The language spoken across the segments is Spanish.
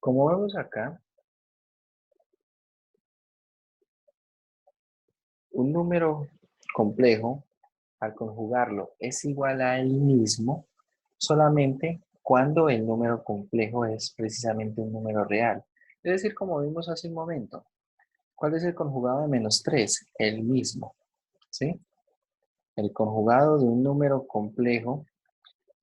Como vemos acá, un número complejo, al conjugarlo, es igual a él mismo solamente cuando el número complejo es precisamente un número real. Es decir, como vimos hace un momento, ¿cuál es el conjugado de -3? El mismo, ¿sí? El conjugado de un número complejo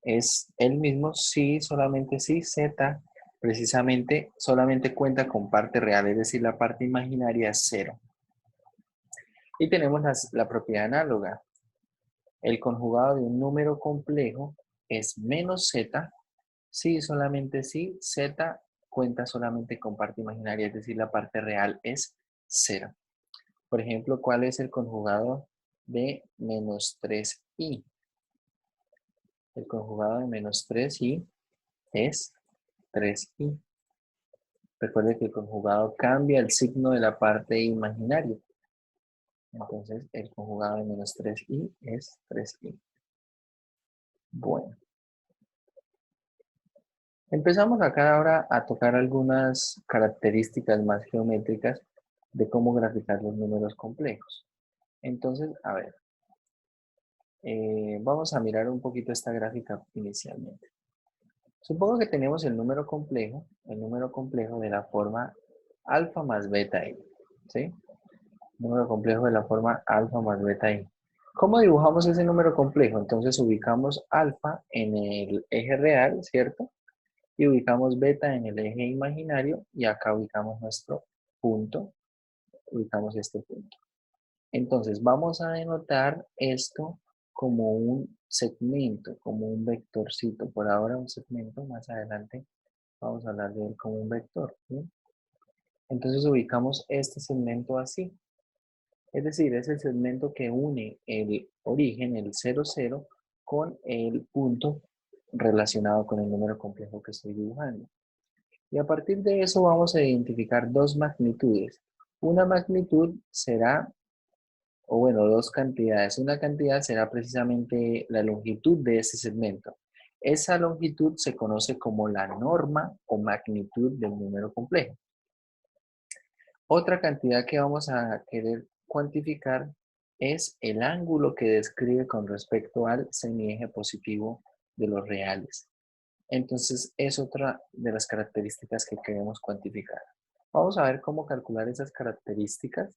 es el mismo si, solamente si z precisamente solamente cuenta con parte real, es decir, la parte imaginaria es 0. Y tenemos la propiedad análoga. El conjugado de un número complejo es menos z si, solamente si, z cuenta solamente con parte imaginaria, es decir, la parte real es 0. Por ejemplo, ¿cuál es el conjugado de -3i? El conjugado de -3i es 3i. Recuerde que el conjugado cambia el signo de la parte imaginaria. Entonces, el conjugado de -3i es 3i. Bueno, empezamos acá ahora a tocar algunas características más geométricas de cómo graficar los números complejos. Entonces, a ver, vamos a mirar un poquito esta gráfica inicialmente. Supongo que tenemos el número complejo de la forma alfa más beta i, ¿sí? Número complejo de la forma alfa más beta i. ¿Cómo dibujamos ese número complejo? Entonces ubicamos alfa en el eje real, ¿cierto? Y ubicamos beta en el eje imaginario y acá ubicamos nuestro punto, ubicamos este punto. Entonces vamos a denotar esto como un segmento, como un vectorcito. Por ahora un segmento, más adelante vamos a hablar de él como un vector, ¿sí? Entonces ubicamos este segmento así. Es decir, es el segmento que une el origen, el 0, 0, con el punto relacionado con el número complejo que estoy dibujando. Y a partir de eso vamos a identificar dos magnitudes. Una magnitud será, o bueno, dos cantidades. Una cantidad será precisamente la longitud de ese segmento. Esa longitud se conoce como la norma o magnitud del número complejo. Otra cantidad que vamos a querer cuantificar es el ángulo que describe con respecto al semieje positivo de los reales. Entonces, es otra de las características que queremos cuantificar. Vamos a ver cómo calcular esas características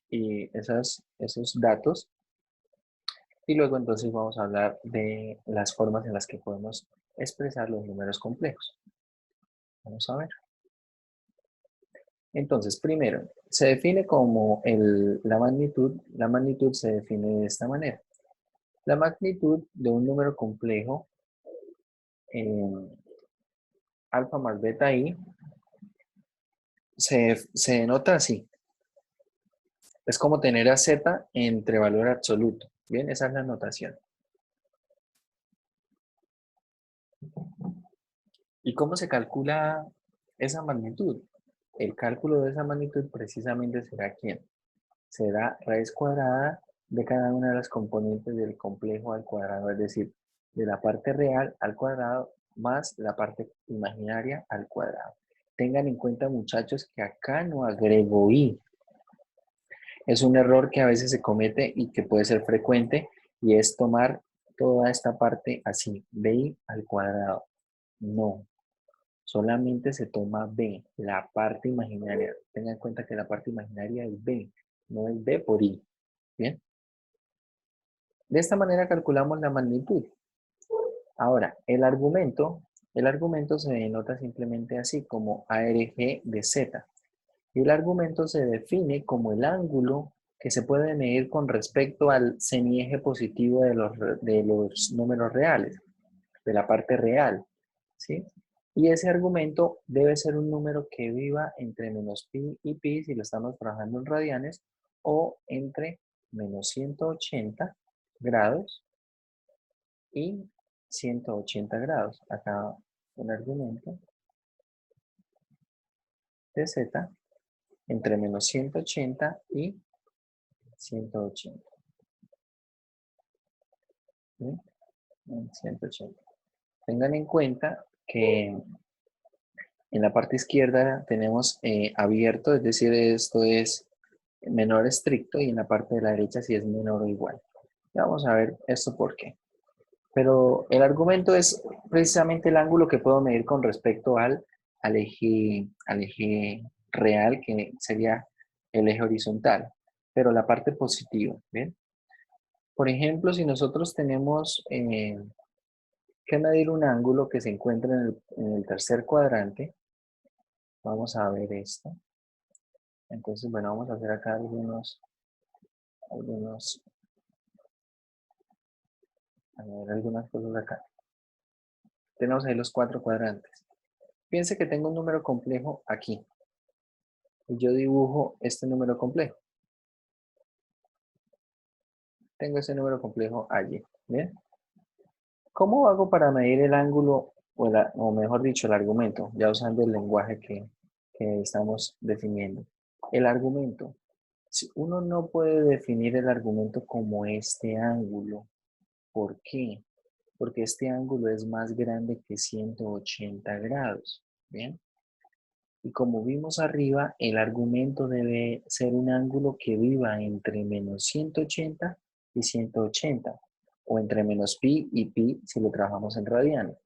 y esos datos. Y luego entonces vamos a hablar de las formas en las que podemos expresar los números complejos. Vamos a ver. Entonces, primero, se define como la magnitud se define de esta manera. La magnitud de un número complejo, alfa más beta i, se denota así. Es como tener a z entre valor absoluto. Bien, esa es la notación. ¿Y cómo se calcula esa magnitud? El cálculo de esa magnitud precisamente será ¿quién? Será raíz cuadrada de cada una de las componentes del complejo al cuadrado, es decir, de la parte real al cuadrado más la parte imaginaria al cuadrado. Tengan en cuenta, muchachos, que acá no agrego i. Es un error que a veces se comete y que puede ser frecuente, y es tomar toda esta parte así, bi al cuadrado. No, solamente se toma b, la parte imaginaria. Tengan en cuenta que la parte imaginaria es b, no es b por i. ¿Bien? De esta manera calculamos la magnitud. Ahora, el argumento se denota simplemente así, como ARG de Z. Y el argumento se define como el ángulo que se puede medir con respecto al semieje positivo de los números reales, de la parte real, ¿sí? Y ese argumento debe ser un número que viva entre menos pi y pi, si lo estamos trabajando en radianes, o entre menos 180 grados y 180 grados. Acá un argumento de z entre menos 180 y 180. ¿Sí? 180. Tengan en cuenta que En la parte izquierda tenemos abierto, es decir, esto es menor estricto, y en la parte de la derecha sí es menor o igual. Ya vamos a ver esto por qué. Pero el argumento es precisamente el ángulo que puedo medir con respecto al eje real, que sería el eje horizontal, pero la parte positiva, ¿bien? Por ejemplo, si nosotros tenemos que medir un ángulo que se encuentra en el tercer cuadrante, vamos a ver esto. Entonces, bueno, vamos a hacer acá algunas cosas acá. Tenemos ahí los 4 cuadrantes. Piense que tengo un número complejo aquí, y yo dibujo este número complejo. Tengo ese número complejo allí, ¿bien? ¿Cómo hago para medir el ángulo, o mejor dicho, el argumento, ya usando el lenguaje que estamos definiendo? El argumento. Si uno no puede definir el argumento como este ángulo. ¿Por qué? Porque este ángulo es más grande que 180 grados, ¿bien? Y como vimos arriba, el argumento debe ser un ángulo que viva entre menos 180 y 180, o entre menos pi y pi si lo trabajamos en radianes.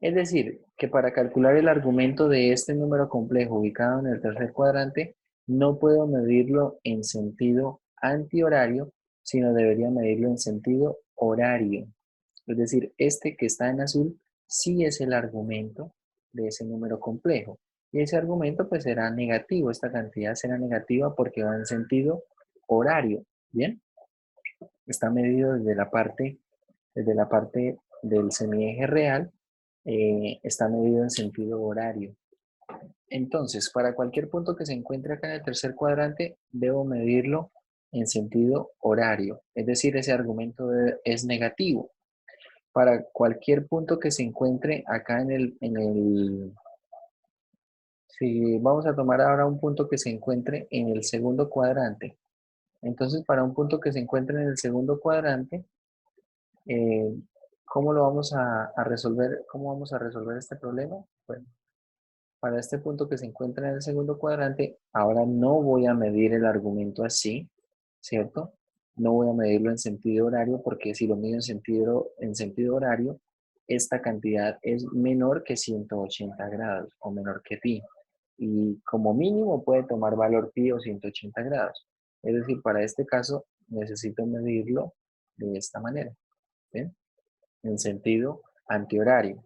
Es decir, que para calcular el argumento de este número complejo ubicado en el tercer cuadrante, no puedo medirlo en sentido antihorario, sino debería medirlo en sentido horario. Es decir, este que está en azul sí es el argumento de ese número complejo. Y ese argumento pues será negativo, esta cantidad será negativa porque va en sentido horario. ¿Bien? Está medido desde la parte del semieje real, está medido en sentido horario. Entonces, para cualquier punto que se encuentre acá en el tercer cuadrante, debo medirlo en sentido horario. Es decir, ese argumento es negativo. Para cualquier punto que se encuentre acá si vamos a tomar ahora un punto que se encuentre en el segundo cuadrante. Entonces, para un punto que se encuentre en el segundo cuadrante, eh, ¿cómo lo vamos a resolver? ¿Cómo vamos a resolver este problema? Bueno, para este punto que se encuentra en el segundo cuadrante, ahora no voy a medir el argumento así, ¿cierto? No voy a medirlo en sentido horario, porque si lo mido en sentido horario, esta cantidad es menor que 180 grados o menor que pi. Y como mínimo puede tomar valor pi o 180 grados. Es decir, para este caso necesito medirlo de esta manera, ¿bien? En sentido antihorario.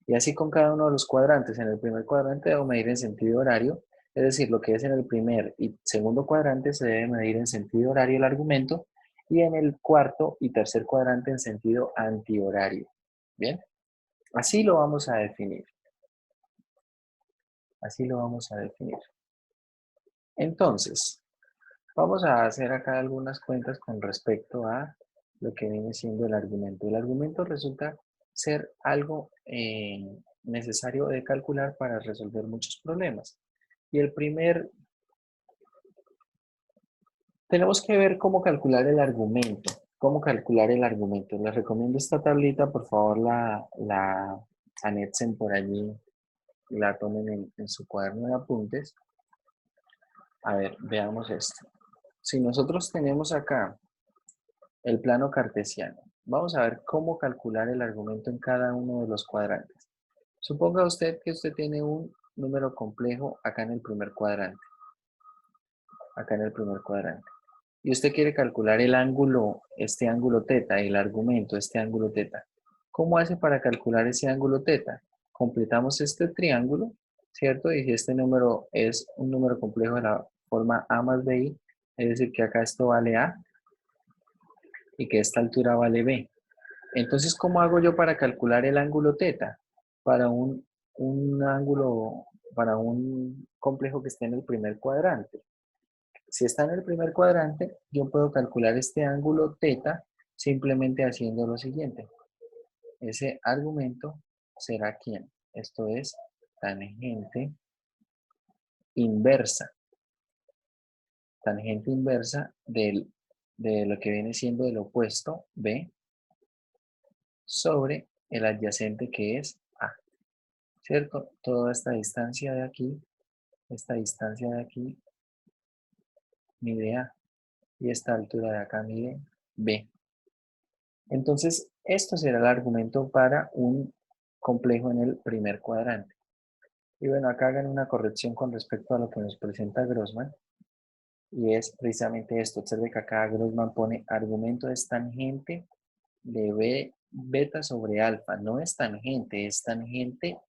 Y así con cada uno de los cuadrantes. En el primer cuadrante debo medir en sentido horario, es decir, lo que es en el primer y segundo cuadrante se debe medir en sentido horario el argumento, y en el cuarto y tercer cuadrante en sentido antihorario. ¿Bien? Así lo vamos a definir. Así lo vamos a definir. Entonces, vamos a hacer acá algunas cuentas con respecto a lo que viene siendo el argumento. El argumento resulta ser algo necesario de calcular para resolver muchos problemas. Y tenemos que ver cómo calcular el argumento. ¿Cómo calcular el argumento? Les recomiendo esta tablita, por favor la anexen por allí, la tomen en su cuaderno de apuntes. A ver, veamos esto. Si nosotros tenemos acá el plano cartesiano, vamos a ver cómo calcular el argumento en cada uno de los cuadrantes. Suponga usted que usted tiene un número complejo acá en el primer cuadrante. Acá en el primer cuadrante. Y usted quiere calcular el ángulo, este ángulo teta, el argumento, este ángulo teta. ¿Cómo hace para calcular ese ángulo teta? Completamos este triángulo, ¿cierto? Y si este número es un número complejo de la forma a más bi, es decir, que acá esto vale a y que esta altura vale b. Entonces, ¿cómo hago yo para calcular el ángulo teta? Para un ángulo, para un complejo que esté en el primer cuadrante. Si está en el primer cuadrante, yo puedo calcular este ángulo teta simplemente haciendo lo siguiente. Ese argumento será ¿quién? Esto es tangente inversa. Tangente inversa de lo que viene siendo el opuesto B sobre el adyacente que es A. ¿cierto? Toda esta distancia de aquí, mide A, y esta altura de acá mide B. Entonces, esto será el argumento para un complejo en el primer cuadrante. Y bueno, acá hagan una corrección con respecto a lo que nos presenta Grossman. Y es precisamente esto. Observe que acá Grossman pone argumento es tangente de B, beta sobre alfa. No es tangente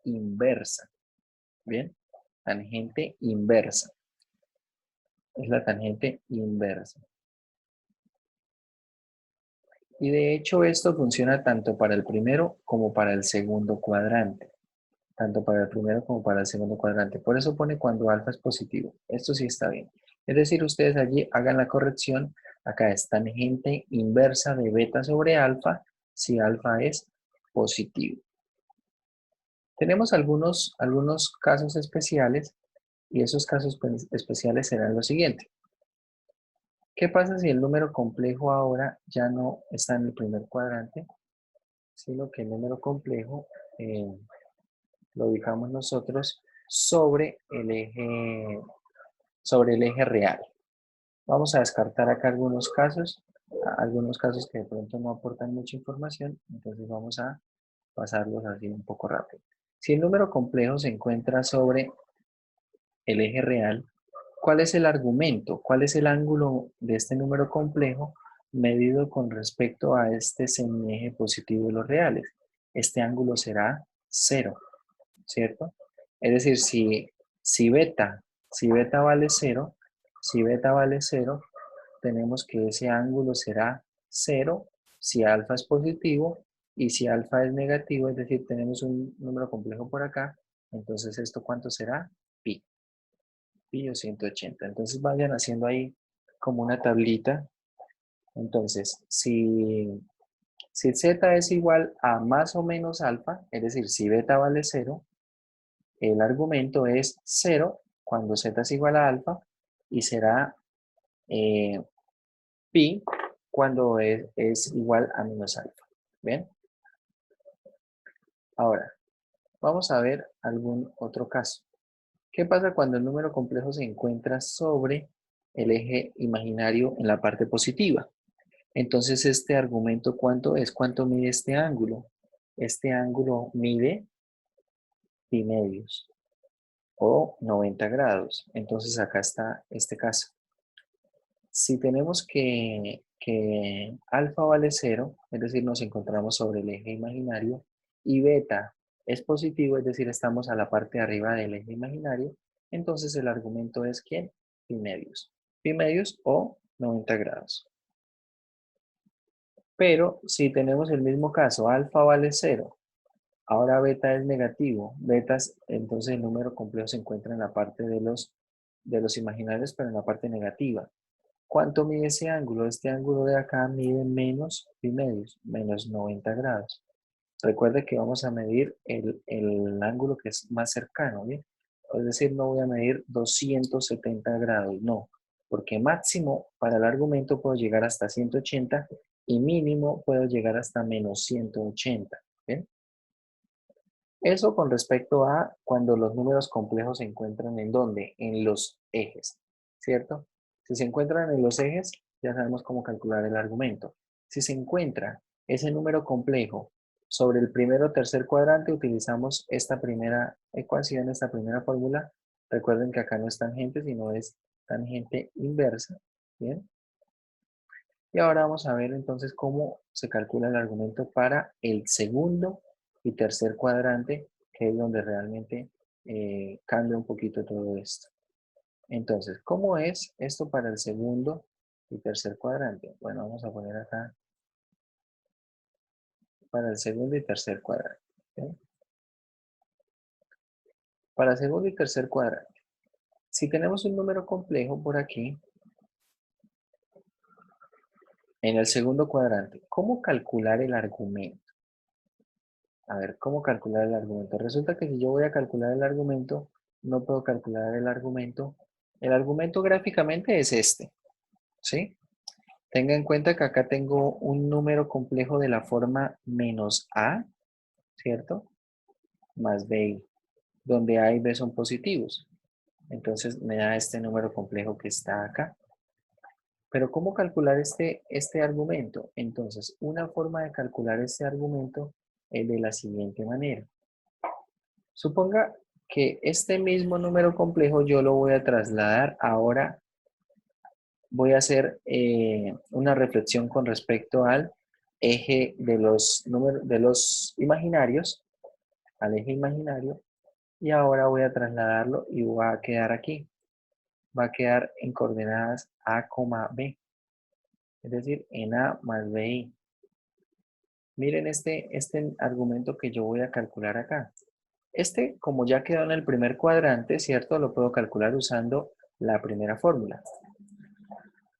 inversa. ¿Bien? Tangente inversa. Es la tangente inversa. Y de hecho esto funciona tanto para el primero como para el segundo cuadrante. Tanto para el primero como para el segundo cuadrante. Por eso pone cuando alfa es positivo. Esto sí está bien. Es decir, ustedes allí hagan la corrección. Acá es tangente inversa de beta sobre alfa si alfa es positivo. Tenemos algunos casos especiales y esos casos especiales serán los siguientes. ¿Qué pasa si el número complejo ahora ya no está en el primer cuadrante, sino que el número complejo lo ubicamos nosotros sobre el eje real? Vamos a descartar acá algunos casos que de pronto no aportan mucha información, entonces vamos a pasarlos así un poco rápido. Si el número complejo se encuentra sobre el eje real, ¿cuál es el argumento? ¿Cuál es el ángulo de este número complejo medido con respecto a este semieje positivo de los reales? Este ángulo será 0, ¿cierto? Es decir, si beta vale 0, tenemos que ese ángulo será 0 si alfa es positivo y si alfa es negativo, es decir, tenemos un número complejo por acá, entonces esto ¿cuánto será? Pi. Pi o 180. Entonces vayan haciendo ahí como una tablita. Entonces, si z es igual a más o menos alfa, es decir, si beta vale 0, el argumento es 0 cuando z es igual a alfa y será pi cuando es igual a menos alfa. ¿Bien? Ahora, vamos a ver algún otro caso. ¿Qué pasa cuando el número complejo se encuentra sobre el eje imaginario en la parte positiva? Entonces, este argumento, ¿cuánto es? ¿Cuánto mide este ángulo? Este ángulo mide pi medios o 90 grados. Entonces, acá está este caso. Si tenemos que alfa vale 0, es decir, nos encontramos sobre el eje imaginario, y beta es positivo, es decir, estamos a la parte de arriba del eje imaginario, entonces el argumento es ¿quién? Pi medios. Pi medios o 90 grados. Pero si tenemos el mismo caso, alfa vale 0, ahora beta es negativo, entonces el número complejo se encuentra en la parte de los imaginarios, pero en la parte negativa. ¿Cuánto mide ese ángulo? Este ángulo de acá mide menos pi medios, menos 90 grados. Recuerde que vamos a medir el ángulo que es más cercano, ¿bien? Es decir, no voy a medir 270 grados, no. Porque máximo para el argumento puedo llegar hasta 180 y mínimo puedo llegar hasta menos 180, ¿bien? Eso con respecto a cuando los números complejos se encuentran en ¿dónde? En los ejes, ¿cierto? Si se encuentran en los ejes, ya sabemos cómo calcular el argumento. Si se encuentra ese número complejo sobre el primero o tercer cuadrante, utilizamos esta primera ecuación, esta primera fórmula. Recuerden que acá no es tangente, sino es tangente inversa, ¿bien? Y ahora vamos a ver entonces cómo se calcula el argumento para el segundo y tercer cuadrante, que es donde realmente cambia un poquito todo esto. Entonces, ¿cómo es esto para el segundo y tercer cuadrante? Bueno, vamos a poner acá para el segundo y tercer cuadrante. ¿Okay? Para el segundo y tercer cuadrante. Si tenemos un número complejo por aquí, en el segundo cuadrante, ¿cómo calcular el argumento? A ver, ¿cómo calcular el argumento? Resulta que si yo voy a calcular el argumento, no puedo calcular el argumento. El argumento gráficamente es este, ¿sí? Tenga en cuenta que acá tengo un número complejo de la forma menos a, ¿cierto? Más bi. donde A y B son positivos. Entonces me da este número complejo que está acá. Pero ¿cómo calcular este argumento? Entonces, una forma de calcular este argumento es de la siguiente manera. Suponga que este mismo número complejo yo lo voy a trasladar ahora. Voy a hacer una reflexión con respecto al eje de los imaginarios, al eje imaginario, y ahora voy a trasladarlo y va a quedar aquí. Va a quedar en coordenadas A, B, es decir, en A más BI. Miren este argumento que yo voy a calcular acá. Como ya quedó en el primer cuadrante, ¿cierto? Lo puedo calcular usando la primera fórmula.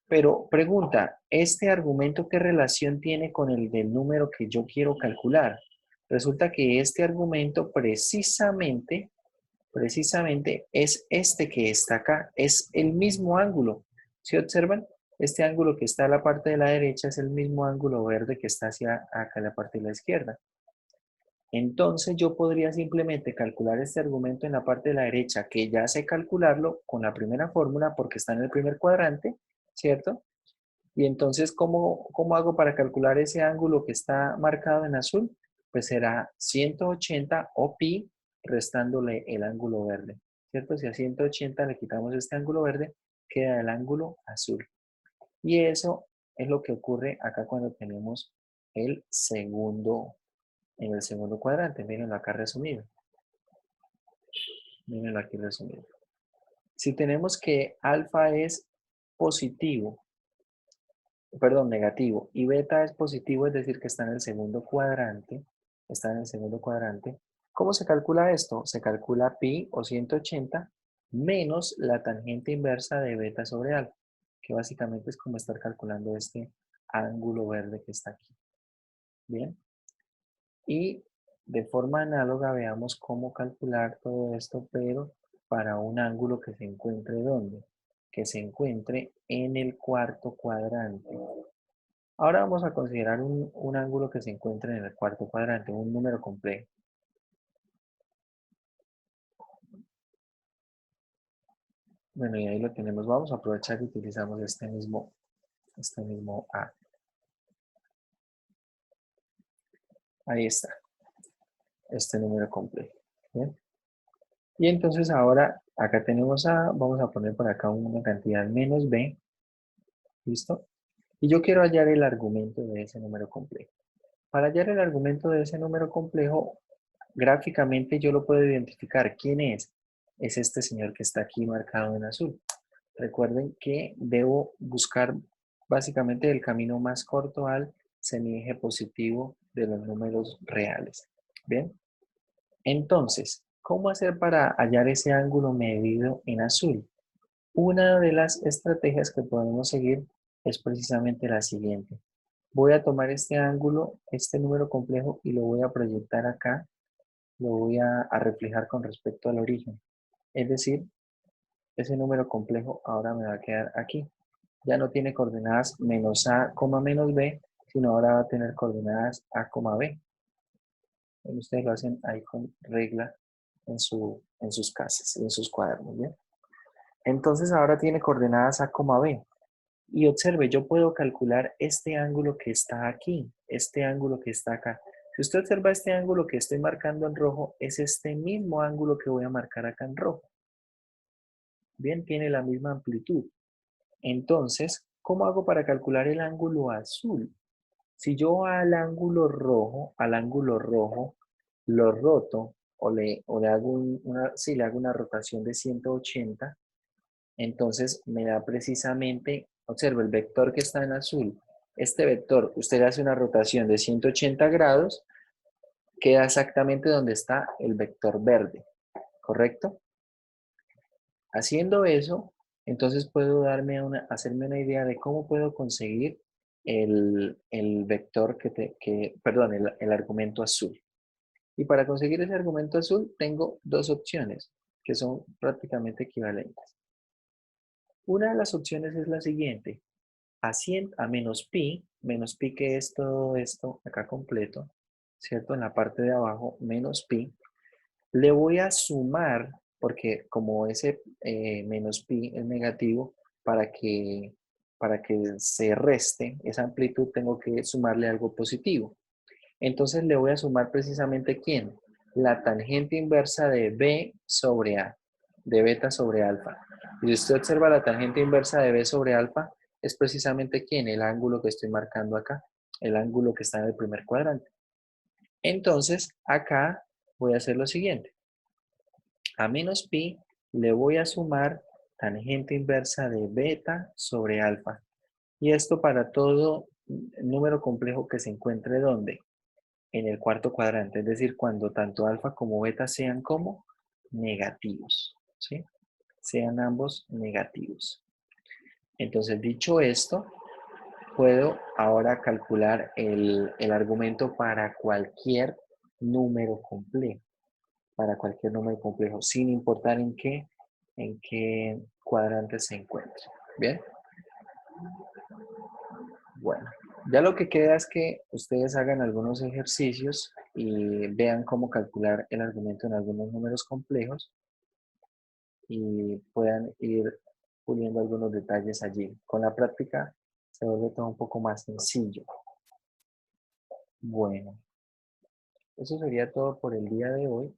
Pero pregunta, ¿este argumento qué relación tiene con el del número que yo quiero calcular? Resulta que este argumento precisamente es este que está acá, es el mismo ángulo. ¿Sí observan? Este ángulo que está a la parte de la derecha es el mismo ángulo verde que está hacia acá en la parte de la izquierda. Entonces yo podría simplemente calcular este argumento en la parte de la derecha, que ya sé calcularlo con la primera fórmula porque está en el primer cuadrante, ¿cierto? Y entonces, ¿cómo hago para calcular ese ángulo que está marcado en azul? Pues será 180 o pi restándole el ángulo verde, ¿cierto? Si a 180 le quitamos este ángulo verde, queda el ángulo azul. Y eso es lo que ocurre acá cuando tenemos el segundo, en el segundo cuadrante. Mírenlo acá resumido. Mírenlo aquí resumido. Si tenemos que alfa es positivo, perdón, negativo, y beta es positivo, es decir, que está en el segundo cuadrante, está en el segundo cuadrante. ¿Cómo se calcula esto? Se calcula pi o 180 menos la tangente inversa de beta sobre alfa, que básicamente es como estar calculando este ángulo verde que está aquí. Bien. Y de forma análoga veamos cómo calcular todo esto, pero para un ángulo que se encuentre ¿dónde? Que se encuentre en el cuarto cuadrante. Ahora vamos a considerar un ángulo que se encuentre en el cuarto cuadrante, un número complejo. Bueno, y ahí lo tenemos. Vamos a aprovechar y utilizamos este mismo A. Ahí está, este número complejo. ¿Bien? Y entonces ahora, acá tenemos A, vamos a poner por acá una cantidad menos B. ¿Listo? Y yo quiero hallar el argumento de ese número complejo. Para hallar el argumento de ese número complejo, gráficamente yo lo puedo identificar. ¿Quién es? Es este señor que está aquí marcado en azul. Recuerden que debo buscar básicamente el camino más corto al semieje positivo de los números reales. ¿Bien? Entonces, ¿cómo hacer para hallar ese ángulo medido en azul? Una de las estrategias que podemos seguir es precisamente la siguiente. Voy a tomar este ángulo, este número complejo, y lo voy a proyectar acá, lo voy a reflejar con respecto al origen. Es decir, ese número complejo ahora me va a quedar aquí. Ya no tiene coordenadas menos A, menos B, sino ahora va a tener coordenadas A, B. Ustedes lo hacen ahí con regla en sus casas, en sus cuadernos, ¿bien? Entonces ahora tiene coordenadas A, B. Y observe, yo puedo calcular este ángulo que está aquí, este ángulo que está acá. Si usted observa este ángulo que estoy marcando en rojo, es este mismo ángulo que voy a marcar acá en rojo. Bien, tiene la misma amplitud. Entonces, ¿cómo hago para calcular el ángulo azul? Si yo al ángulo rojo, lo roto o le hago le hago una rotación de 180, entonces me da precisamente, observa el vector que está en azul. Este vector, usted hace una rotación de 180 grados, queda exactamente donde está el vector verde, ¿correcto? Haciendo eso, entonces puedo hacerme una idea de cómo puedo conseguir el vector perdón, el argumento azul. Y para conseguir ese argumento azul tengo dos opciones que son prácticamente equivalentes. Una de las opciones es la siguiente. A menos pi que es todo esto acá completo, ¿cierto? En la parte de abajo, menos pi, Le voy a sumar, porque como ese menos pi es negativo, para que se reste esa amplitud tengo que sumarle algo positivo. Entonces le voy a sumar precisamente ¿quién? La tangente inversa de B sobre A, de beta sobre alfa. Y si usted observa la tangente inversa de B sobre alfa, es precisamente ¿quién? El ángulo que estoy marcando acá, el ángulo que está en el primer cuadrante. Entonces, acá voy a hacer lo siguiente. A menos pi le voy a sumar tangente inversa de beta sobre alfa. Y esto para todo número complejo que se encuentre ¿dónde? En el cuarto cuadrante, es decir, cuando tanto alfa como beta sean como negativos, ¿sí? Sean ambos negativos. Entonces, dicho esto, puedo ahora calcular el argumento para cualquier número complejo, sin importar en qué cuadrante se encuentre. ¿Bien? Bueno, ya lo que queda es que ustedes hagan algunos ejercicios y vean cómo calcular el argumento en algunos números complejos y puedan ir puliendo algunos detalles allí. Con la práctica se vuelve todo un poco más sencillo. Bueno, eso sería todo por el día de hoy.